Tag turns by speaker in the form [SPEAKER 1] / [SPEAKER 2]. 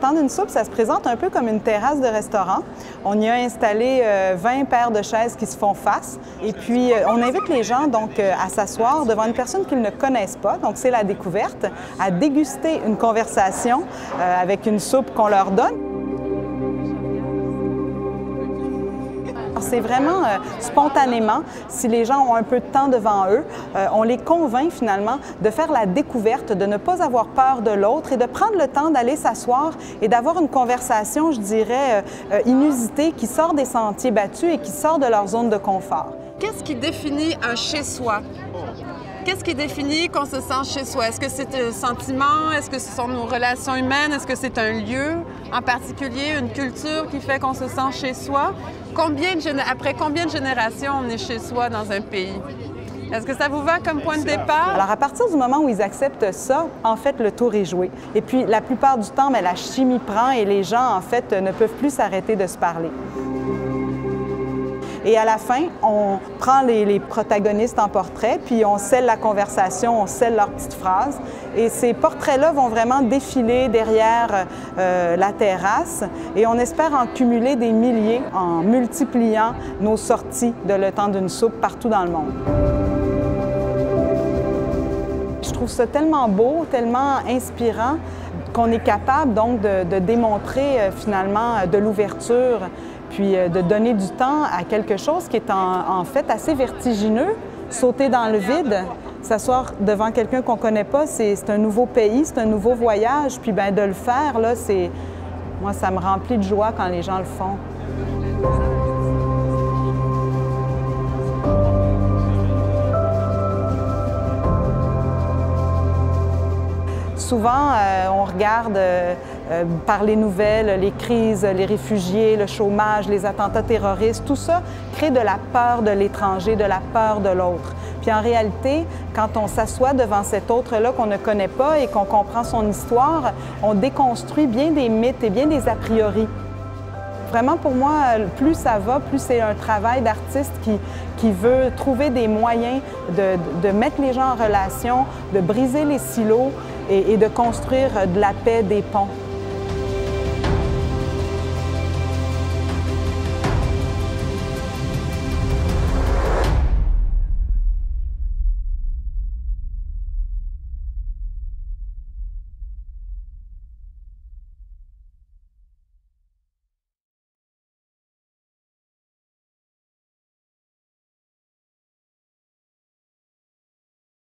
[SPEAKER 1] temps d'une soupe, ça se présente un peu comme une terrasse de restaurant. On y a installé 20 paires de chaises qui se font face. Et puis, on invite les gens donc à s'asseoir devant une personne qu'ils ne connaissent pas, donc c'est la découverte, à déguster une conversation avec une soupe qu'on leur donne. C'est vraiment spontanément, si les gens ont un peu de temps devant eux, on les convainc finalement de faire la découverte, de ne pas avoir peur de l'autre et de prendre le temps d'aller s'asseoir et d'avoir une conversation, je dirais, inusitée, qui sort des sentiers battus et qui sort de leur zone de confort.
[SPEAKER 2] Qu'est-ce qui définit un chez-soi? Qu'est-ce qui définit qu'on se sent chez soi? Est-ce que c'est un sentiment? Est-ce que ce sont nos relations humaines? Est-ce que c'est un lieu en particulier, une culture qui fait qu'on se sent chez soi? Après combien de générations on est chez soi dans un pays? Est-ce que ça vous va comme point de départ?
[SPEAKER 1] Alors, à partir du moment où ils acceptent ça, en fait, le tour est joué. Et puis, la plupart du temps, la chimie prend et les gens, en fait, ne peuvent plus s'arrêter de se parler. Et à la fin, on prend les protagonistes en portrait, puis on scelle la conversation, on scelle leurs petites phrases. Et ces portraits-là vont vraiment défiler derrière la terrasse. Et on espère en cumuler des milliers en multipliant nos sorties de Le temps d'une soupe partout dans le monde. Je trouve ça tellement beau, tellement inspirant qu'on est capable donc de démontrer finalement de l'ouverture, puis de donner du temps à quelque chose qui est en fait assez vertigineux. Sauter dans le vide, s'asseoir devant quelqu'un qu'on ne connaît pas, c'est un nouveau pays, c'est un nouveau voyage. Puis de le faire, là, moi, ça me remplit de joie quand les gens le font. Souvent, on regarde par les nouvelles, les crises, les réfugiés, le chômage, les attentats terroristes, tout ça crée de la peur de l'étranger, de la peur de l'autre. Puis en réalité, quand on s'assoit devant cet autre-là qu'on ne connaît pas et qu'on comprend son histoire, on déconstruit bien des mythes et bien des a priori. Vraiment, pour moi, plus ça va, plus c'est un travail d'artiste qui veut trouver des moyens de mettre les gens en relation, de briser les silos et de construire de la paix, des ponts.